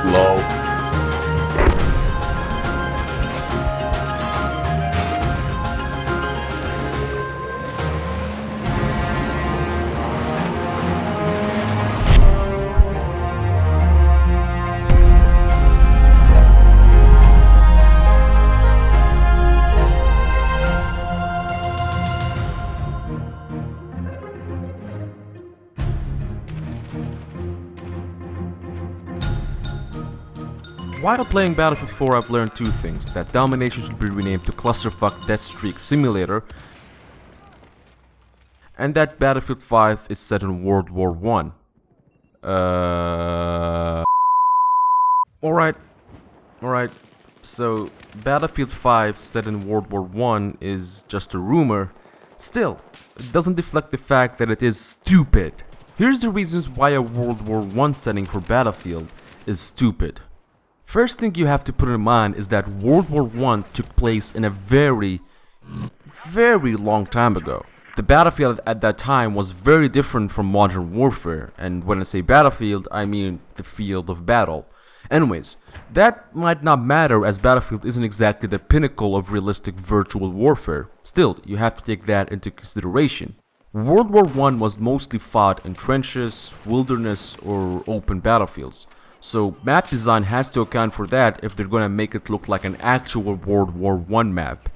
Lol. While playing Battlefield 4, I've learned two things: that Domination should be renamed to Clusterfuck Deathstreak Simulator, and that Battlefield 5 is set in World War 1. Alright. So, Battlefield 5 set in World War 1 is just a rumor. Still, it doesn't deflect the fact that it is stupid. Here's the reasons why a World War 1 setting for Battlefield is stupid. First thing you have to put in mind is that World War I took place in a very long time ago. The battlefield at that time was very different from modern warfare, and when I say battlefield, I mean the field of battle. Anyways, that might not matter as Battlefield isn't exactly the pinnacle of realistic virtual warfare. Still, you have to take that into consideration. World War I was mostly fought in trenches, wilderness, or open battlefields. So map design has to account for that if they're gonna make it look like an actual World War I map.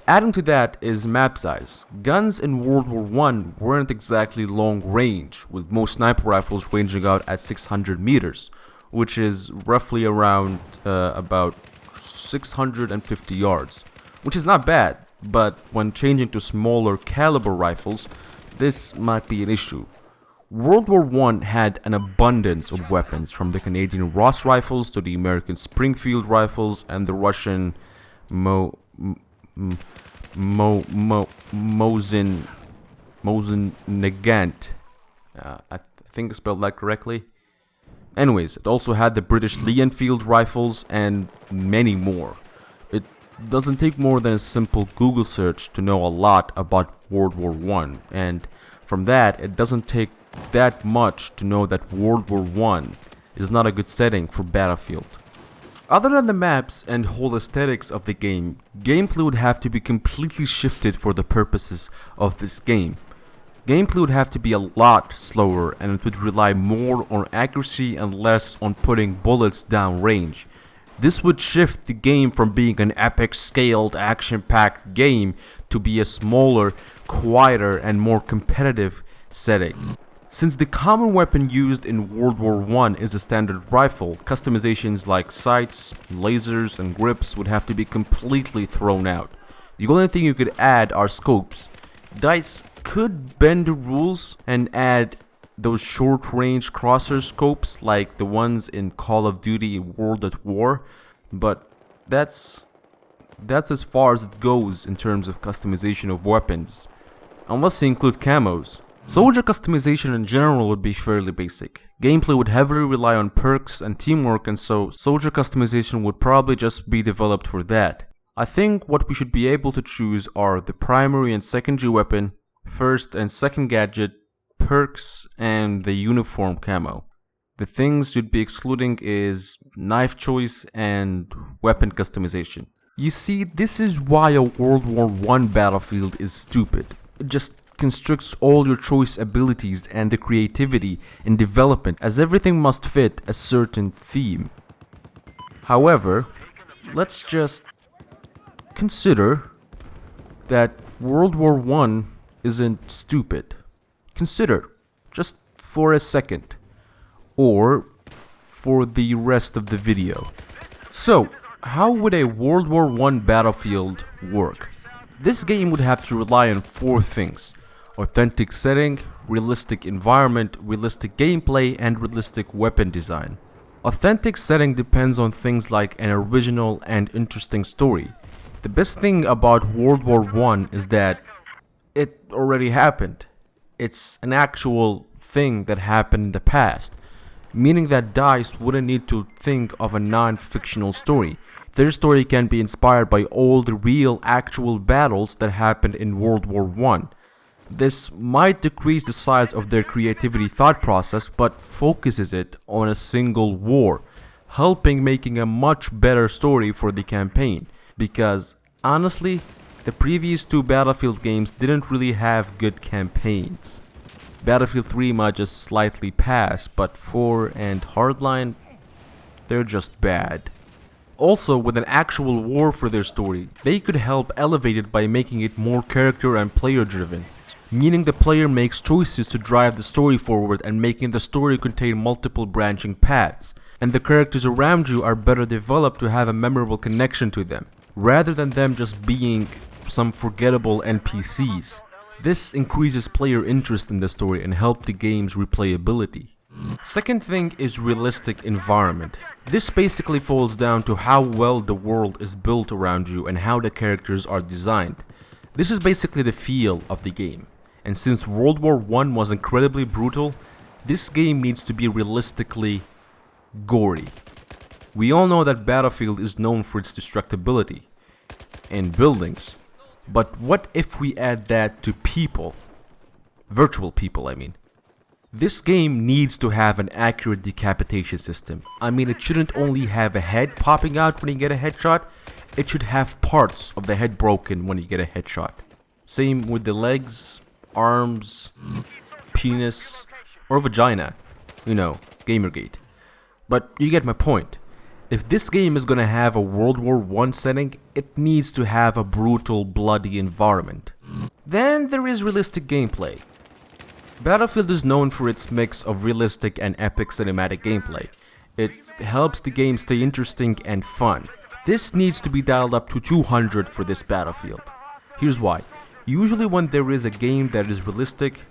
Adding to that is map size. Guns in World War I weren't exactly long range, with most sniper rifles ranging out at 600 meters, which is roughly around about 650 yards, which is not bad, but when changing to smaller caliber rifles, this might be an issue. World War I had an abundance of weapons, from the Canadian Ross rifles to the American Springfield rifles and the Russian Mosin Nagant. I think I spelled that correctly. Anyways, it also had the British Lee Enfield rifles and many more. It doesn't take more than a simple Google search to know a lot about World War I, and from that, it doesn't take that much to know that World War I is not a good setting for Battlefield. Other than the maps and whole aesthetics of the game, gameplay would have to be completely shifted for the purposes of this game. Gameplay would have to be a lot slower, and it would rely more on accuracy and less on putting bullets down range. This would shift the game from being an epic scaled action-packed game to be a smaller, quieter, and more competitive setting. Since the common weapon used in World War I is a standard rifle, customizations like sights, lasers, and grips would have to be completely thrown out. The only thing you could add are scopes. DICE could bend the rules and add those short-range crosser scopes like the ones in Call of Duty World at War, but that's as far as it goes in terms of customization of weapons, unless you include camos. Soldier customization in general would be fairly basic. Gameplay would heavily rely on perks and teamwork, and so soldier customization would probably just be developed for that. I think what we should be able to choose are the primary and secondary weapon, first and second gadget, perks, and the uniform camo. The things you'd be excluding is knife choice and weapon customization. You see, this is why a World War I battlefield is stupid. It just constricts all your choice abilities and the creativity in development, as everything must fit a certain theme. However, let's just consider that World War I isn't stupid. Consider, just for a second, or for the rest of the video. So, how would a World War I battlefield work? This game would have to rely on four things: authentic setting, realistic environment, realistic gameplay, and realistic weapon design. Authentic setting depends on things like an original and interesting story. The best thing about World War I is that it already happened. It's an actual thing that happened in the past, meaning that DICE wouldn't need to think of a non-fictional story. Their story can be inspired by all the real actual battles that happened in World War I. This might decrease the size of their creativity thought process, but focuses it on a single war, helping making a much better story for the campaign. Because honestly, the previous two Battlefield games didn't really have good campaigns. Battlefield 3 might just slightly pass, but 4 and Hardline, they're just bad. Also, with an actual war for their story, they could help elevate it by making it more character and player driven, meaning the player makes choices to drive the story forward and making the story contain multiple branching paths, and the characters around you are better developed to have a memorable connection to them, rather than them just being some forgettable NPCs. This increases player interest in the story and helps the game's replayability. Second thing is realistic environment. This basically falls down to how well the world is built around you and how the characters are designed. This is basically the feel of the game. And since World War I was incredibly brutal, this game needs to be realistically gory. We all know that Battlefield is known for its destructibility in buildings. But what if we add that to people? Virtual people, I mean. This game needs to have an accurate decapitation system. I mean, it shouldn't only have a head popping out when you get a headshot, it should have parts of the head broken when you get a headshot. Same with the legs, arms, penis, or vagina. You know, Gamergate. But you get my point. If this game is gonna have a World War I setting, it needs to have a brutal, bloody environment. Then there is realistic gameplay. Battlefield is known for its mix of realistic and epic cinematic gameplay. It helps the game stay interesting and fun. This needs to be dialed up to 200 for this Battlefield. Here's why. Usually when there is a game that is realistic,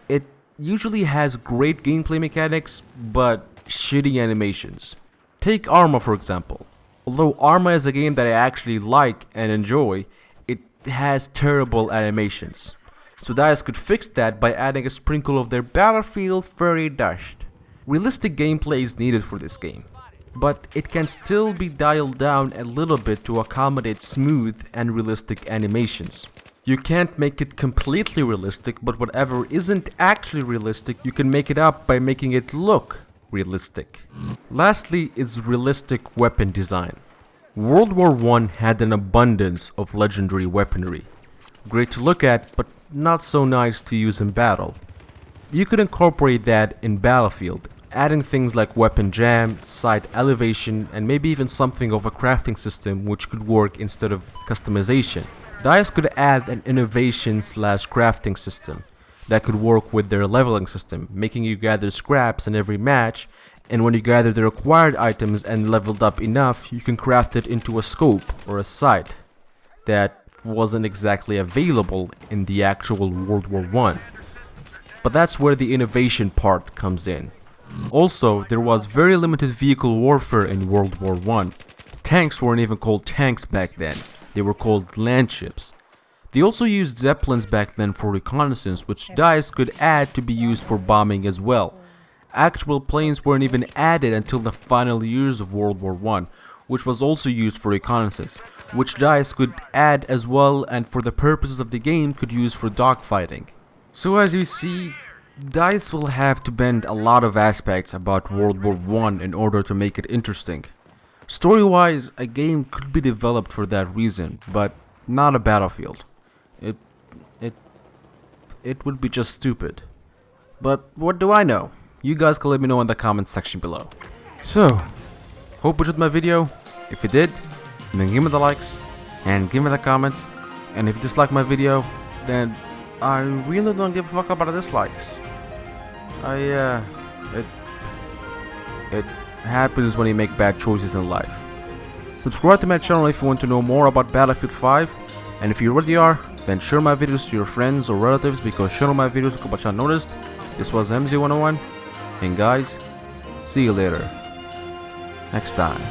it usually has great gameplay mechanics, but shitty animations. Take Arma for example. Although Arma is a game that I actually like and enjoy, it has terrible animations. So DICE could fix that by adding a sprinkle of their Battlefield furry dust. Realistic gameplay is needed for this game, but it can still be dialed down a little bit to accommodate smooth and realistic animations. You can't make it completely realistic, but whatever isn't actually realistic, you can make it up by making it look realistic. Lastly is realistic weapon design. World War I had an abundance of legendary weaponry. Great to look at, but not so nice to use in battle. You could incorporate that in Battlefield, adding things like weapon jam, sight elevation, and maybe even something of a crafting system which could work instead of customization. DICE could add an innovation/crafting system that could work with their leveling system, making you gather scraps in every match, and when you gather the required items and leveled up enough, you can craft it into a scope or a sight that wasn't exactly available in the actual World War I. But that's where the innovation part comes in. Also, there was very limited vehicle warfare in World War I. Tanks weren't even called tanks back then, they were called land ships. They also used Zeppelins back then for reconnaissance, which DICE could add to be used for bombing as well. Actual planes weren't even added until the final years of World War I, which was also used for reconnaissance, which DICE could add as well and for the purposes of the game could use for dogfighting. So as you see, DICE will have to bend a lot of aspects about World War I in order to make it interesting. Story-wise, a game could be developed for that reason, but not a Battlefield. It would be just stupid. But what do I know? You guys can let me know in the comments section below. So, hope you enjoyed my video. If you did, then give me the likes and give me the comments. And if you dislike my video, then I really don't give a fuck about the dislikes. It happens when you make bad choices in life. Subscribe to my channel if you want to know more about Battlefield 5. And if you already are, then share my videos to your friends or relatives because sharing my videos will go unnoticed. This was MZ101, and guys, see you later. Next time.